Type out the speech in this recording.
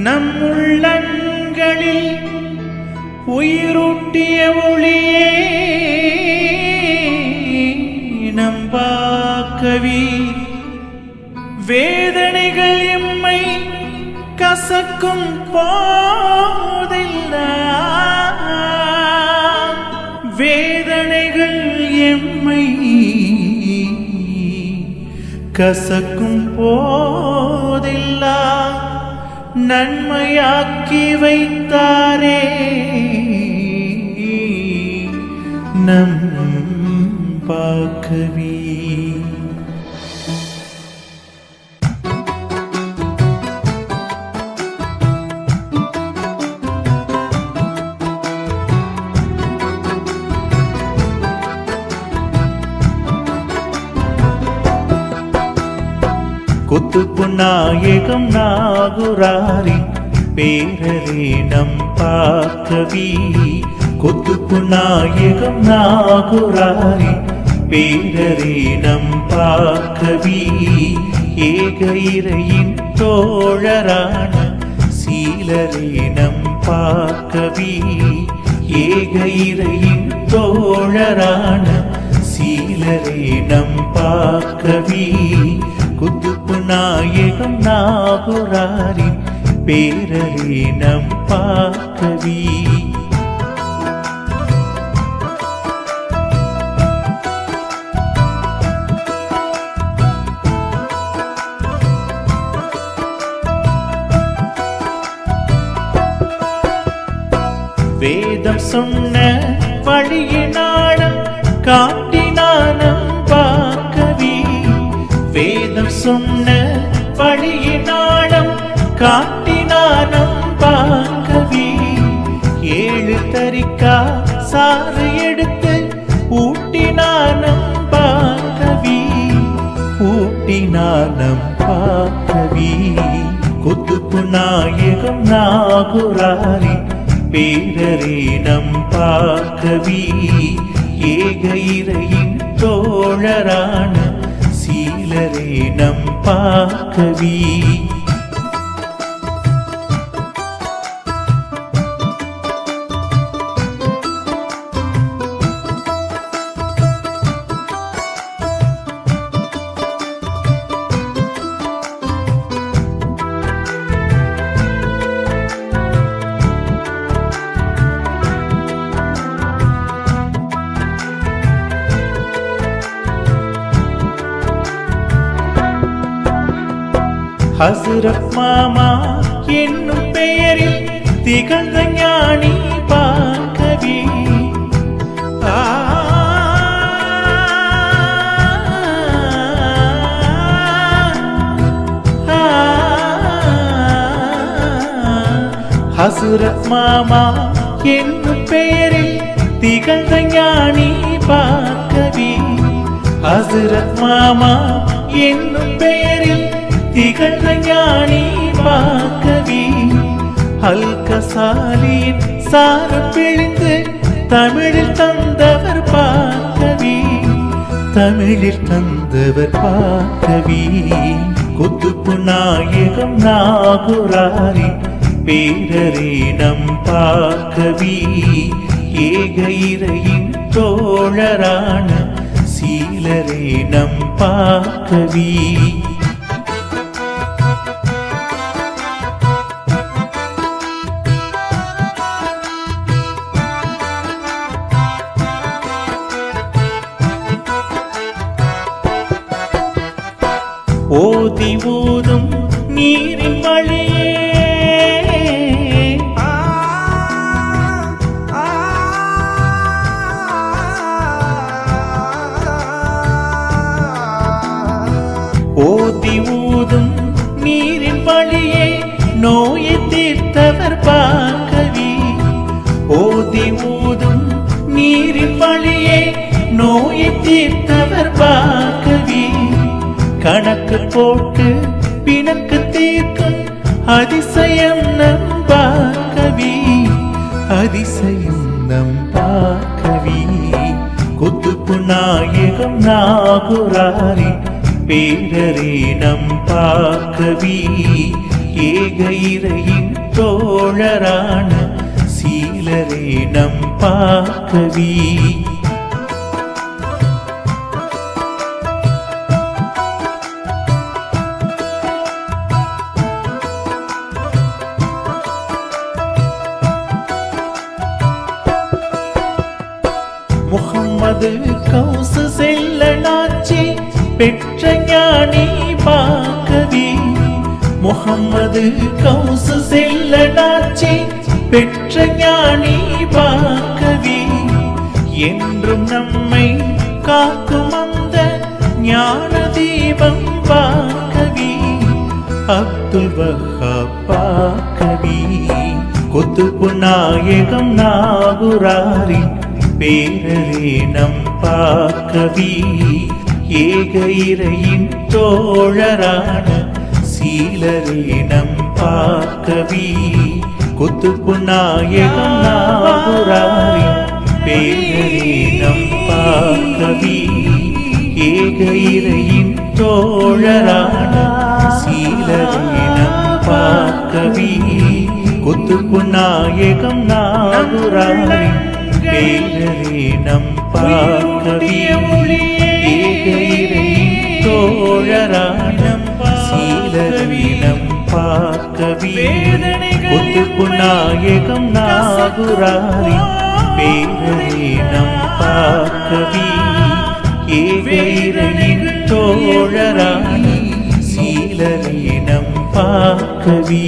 நம் உள்ளங்களில் உயிரூட்டிய ஒளியே நம்பாக்கவி வேதனைகள் எம்மை கசக்கும் போதெல்லாம் வேதனைகள் எம்மை கசக்கும் போதெல்லாம் நன்மையாக்கி வைத்தாரே நம் பாக்கவி. குத்துப்பு நாயகம் நாகுராரி பேரரே நம் பாக்கவி. குத்துப்பு நாயகம் நாகுராரி பேரரே நம் பாக்கவி. ஏக இறையின் தோழரான சீலரே நம் பாக்கவி. ஏக இறையின் தோழரான சீலரே நம் பாக்கவி. குத்துப்பு நாயகம் நாகுராரி பேரரே நம் பாக்கவி. வேதம் சொன்ன வழியினாலும் காட்டினானம் பாக்கவி. வேதம் சொன்ன வழியினாலும் காட்டினானம் பாக்கவி. ஏழு தரிக்கா சாறு எடுத்து ஊட்டினானம் பாக்கவி. ஊட்டினானம் பாக்கவி. குத்துப்பு நாயகம் நாகுராரி பேரரே நம் பாக்கவி. ஏக இறையின் தோழரான சீலரே நம் பாக்கவி. ஹஸ்ரத் மாமா என்னும் பெயரில் திகழ்ந்த ஞானி பாக்கவி. ஹஸ்ரத் மாமா என்னும் பெயரில் திகழ்ந்த ஞானி பாக்கவி. ஹஸ்ரத் மாமா என்னும் பெயரில் திகழ்ந்த ஞானி பாக்கவி. அல்கசாலியின் சாறு பிழிந்து தமிழில் தந்தவர் பாக்கவி. தமிழில் தந்தவர் பாக்கவி. குத்துப்பு நாயகம் நாகுராரி பேரரே நம் பாக்கவி. ஏக இறையின் தோழரான சீலரே நம் பாக்கவி. ஓதி ஊதும் நீரின் வழியே ஓதி ஊதும் நீரின் வழியே போட்டு பிணக்கு தீர்க்கும் அதிசயம் நம்பாக்கவி, அதிசயம் நம்பாக்கவி. குத்துப்பு நாயகம் நாகுராரி பேரரே நம்பாக்கவி, ஏக இறையின் தோழரான சீலரே நம்பாக்கவி. முகம்மது கௌசு செல்லனாச்சி பெற்ற ஞானி பாக்கவி, முகம்மது கௌசு செல்லனாச்சி பெற்ற ஞானி பாக்கவி. என்றும் நம்மை காக்கும் அந்த ஞான தீபம் பாக்கவி, அப்துல் வஹாப் பாக்கவி. குத்துப்பு நாயகம் நாகுராரி பேரரே நம்பாக்கவி, ஏக இறையின் தோழரான சீலரே நம்பாக்கவி. குத்துப்பு நாயகம் நாகுராரி பேரரே நம்பாக்கவி, ஏக இறையின் தோழரான சீலரே நம்பாக்கவி. குத்துப்பு நாயகம் நாகுராரி பேரரே நம்பாக்கவி, ஏக இறையின் தோழரான சீலரே நம்பாக்கவி. குத்துப்பு நாயகம் நாகுராரி பேரரே நம்பாக்கவி, ஏக இறையின் தோழரான சீலரே நம்பாக்கவி.